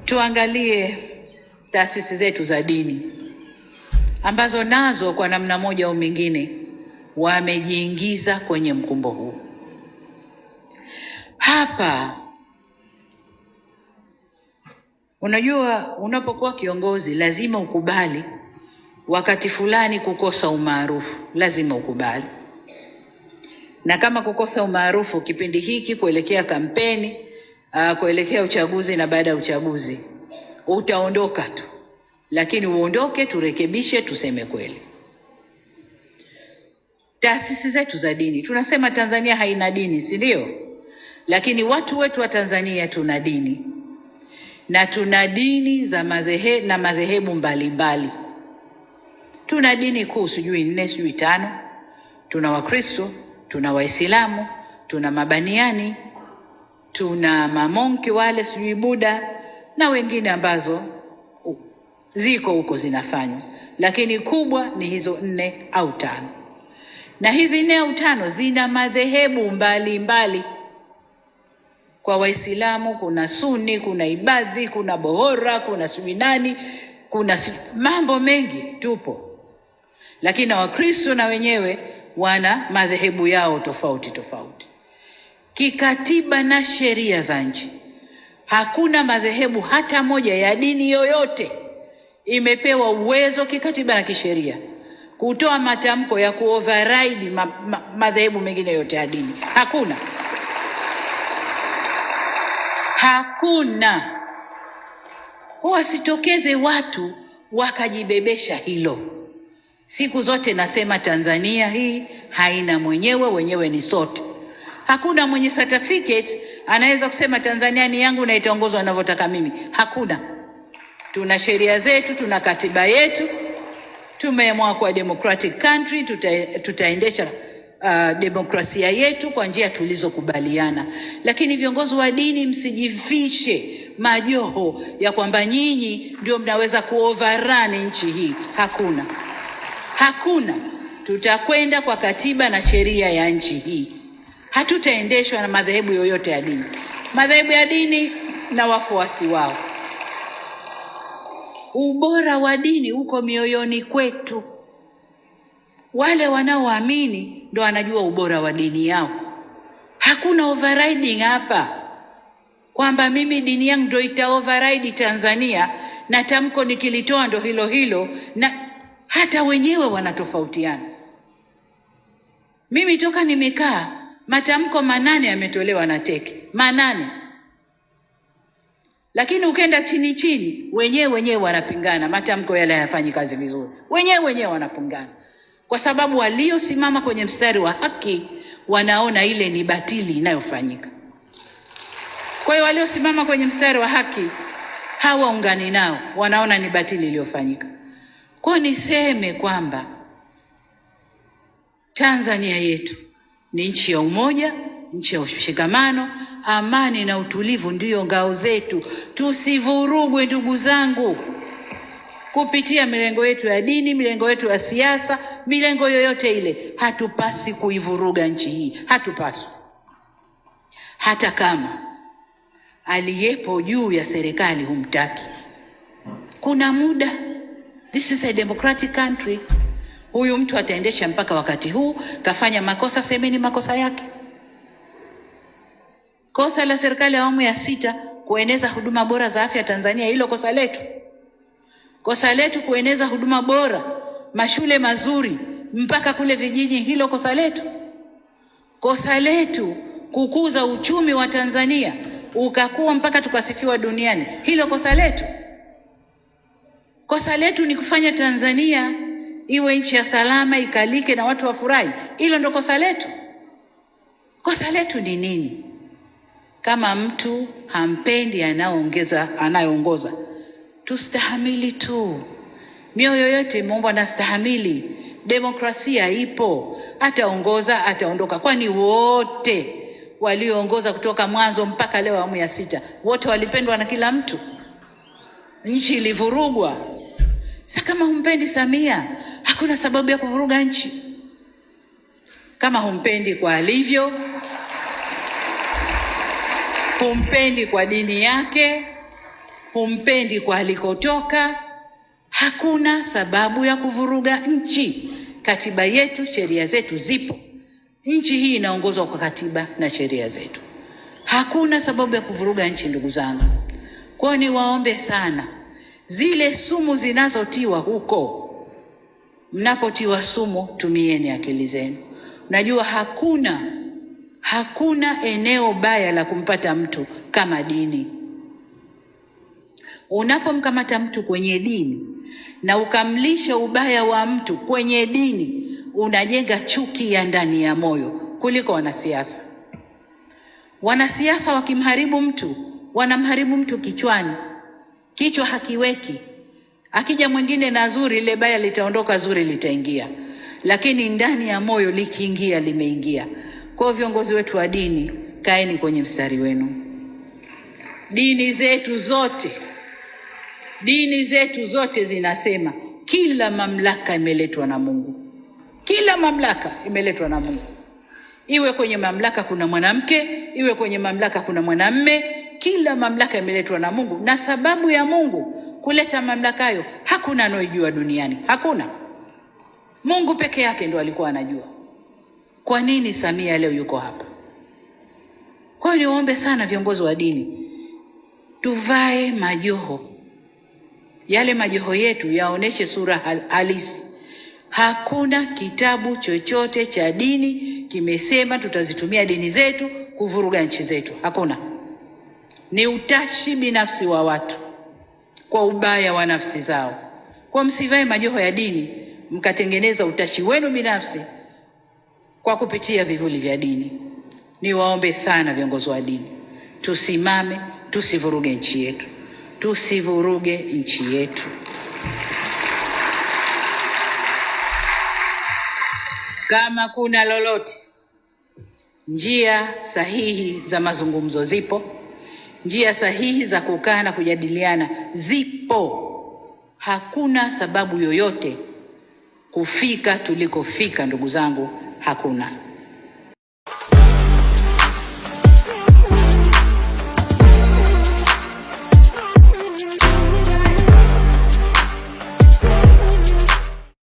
tuangalie taasisi zetu za dini ambazo nazo kwa namna moja au mingine wamejiingiza kwenye mkumbo huu. Hapa unajua, unapokuwa kiongozi lazima ukubali wakati fulani kukosa umaarufu, lazima ukubali. Na kama kukosa umaarufu kipindi hiki kuelekea kampeni, kuelekea uchaguzi na baada ya uchaguzi, utaondoka tu. Lakini uondoke, turekebishe, tuseme kweli. Taasisi zetu za dini, tunasema Tanzania haina dini, si ndio? Lakini watu wetu wa Tanzania tuna dini. Na tuna dini za madhehebu mbalimbali. Tuna dini kuu sijui 4 sijui 5. Tuna Wakristo, tuna Waislamu, tuna Mabaniani, tuna mamonki wale sijui Buddha na wengine ambazo ziko huko zinafanywa. Lakini kubwa ni hizo 4 au 5. Na hizi 4 au 5 zina madhehebu mbalimbali. Kwa Waislamu kuna Sunni, kuna Ibadhi, kuna Bohora, kuna Suminani, kuna mambo mengi tupo. Lakini na Wakristo na wenyewe wana madhehebu yao tofauti tofauti. Kikatiba na sheria za nchi, hakuna madhehebu hata moja ya dini yoyote imepewa uwezo kikatiba na kisheria kutoa matamko ya kuoverride madhehebu mengine yote ya dini. Hakuna. Hakuna. Wasitokeze watu wakajibebesha hilo. Siku zote nasema Tanzania hii haina mwenyewe, wenyewe ni sote. Hakuna mwenye certificate anaweza kusema Tanzania ni yangu na itaongozwa ninavyotaka mimi. Hakuna. Tuna sheria zetu, tuna katiba yetu. Tumeamua kwa democratic country, tutaendesha demokrasia yetu kwa njia tulizokubaliana. Lakini viongozi wa dini, msijivishe majoho ya kwamba nyinyi ndio mnaweza kuoverrun nchi hii. Hakuna. Hakuna. Tutakwenda kwa katiba na sheria ya nchi hii. Hatutaendeshwa na madhehebu yoyote ya dini. Madhehebu ya dini na wafuasi wao. Ubora wa dini uko mioyoni kwetu. Wale wanaoamini ndio wanajua ubora wa dini yao. Hakuna overriding hapa, kwamba mimi dini yangu ndio ita override Tanzania na tamko nikilitoa ndio hilo hilo, na hata wenyewe wanatofautiana. Mimi toka nimekaa matamko 8 yametolewa na teke 8. Lakini ukenda chini chini wenyewe wanapingana, matamko yale hayafanyi kazi vizuri. Wenyewe wanapingana. Kwa sababu waliosimama kwenye mstari wa haki wanaona ile ni batili inayofanyika. Kwa hiyo waliosimama kwenye mstari wa haki hawaungani nao, wanaona ni batili iliyofanyika. Kwa niseme kwamba Tanzania yetu ni nchi ya umoja, nchi ya ushikamano, amani na utulivu ndio ngao zetu. Tusivurugwe ndugu zangu kupitia milengo yetu ya dini, milengo yetu ya siasa, milengo yoyote ile. Hatupasi kuivuruga nchi hii, hatupaswi. Hata kama aliyepo juu ya serikali humtaki. Kuna muda, this is a democratic country. Huyu mtu ataendesha mpaka wakati huu, kafanya makosa, semeni makosa yake. Kosa la serikali ya awamu ya 6 kueneza huduma bora za afya Tanzania, hilo kosa letu. Kosa letu kueneza huduma bora, mashule mazuri mpaka kule vijiji, hilo kosa letu. Kosa letu kukuza uchumi wa Tanzania ukakuwa mpaka tukasifiwa duniani, hilo kosa letu. Kosa letu ni kufanya Tanzania iwe nchi ya salama, ikalike na watu wafurahi, hilo ndo kosa letu. Kosa letu ni nini? Kama mtu hampendi anayeongoza, tustahamili tu. Mioyo yote imeumbwa na stahamili. Demokrasia ipo. Ataongoza, ataondoka. Kwani wote walioongoza kutoka mwanzo mpaka leo awamu ya 6, wote walipendwa na kila mtu? Nchi ilivurugwa. Sasa kama humpendi Samia, hakuna sababu ya kuvuruga nchi. Kama humpendi kwa alivyo, humpendi kwa dini yake, humpendi kwa alikotoka, hakuna sababu ya kuvuruga nchi. Katiba yetu, sheria zetu zipo. Nchi hii inaongozwa kwa katiba na sheria zetu. Hakuna sababu ya kuvuruga nchi, ndugu zangu. Kwa hiyo niwaombe sana, zile sumu zinazotiwa huko, mnapotiwa sumu tumieni akili zenu. Najua hakuna eneo baya la kumpata mtu kama dini. Unapomkamata mtu kwenye dini na ukamlisha ubaya wa mtu kwenye dini, unajenga chuki ya ndani ya moyo kuliko wanasiasa. Wanasiasa wakimharibu mtu, wanamharibu mtu kichwani. Kichwa hakiweki. Akija mwingine na zuri, ile baya litaondoka, zuri litaingia. Lakini ndani ya moyo likiingia, limeingia. Kwa viongozi wetu wa dini, kaeni kwenye mstari wenu. Dini zetu zote zinasema kila mamlaka imeletwa na Mungu. Kila mamlaka imeletwa na Mungu. Iwe kwenye mamlaka kuna mwanamke, iwe kwenye mamlaka kuna mwanamume, kila mamlaka imeletwa na Mungu. Na sababu ya Mungu kuleta mamlaka hayo, hakuna anayejua duniani. Hakuna. Mungu peke yake ndo alikuwa anajua. Kwa nini Samia leo yuko hapa? Kwa hiyo niwaombe sana viongozi wa dini, tuvae majoho. Yale majoho yetu yaoneshe sura halisi. Hakuna kitabu chochote cha dini kimesema tutazitumia dini zetu kuvuruga nchi zetu. Hakuna. Ni utashi binafsi wa watu kwa ubaya wa nafsi zao. Kwa msivae majoho ya dini mkatengeneza utashi wenu binafsi kwa kupitia vivuli vya dini. Niwaombe sana viongozi wa dini, tusimame, tusivuruge nchi yetu. Tusivuruge nchi yetu. Kama kuna lolote, njia sahihi za mazungumzo zipo. Njia sahihi za kukaa na kujadiliana zipo. Hakuna sababu yoyote kufika tulikofika, ndugu zangu, hakuna.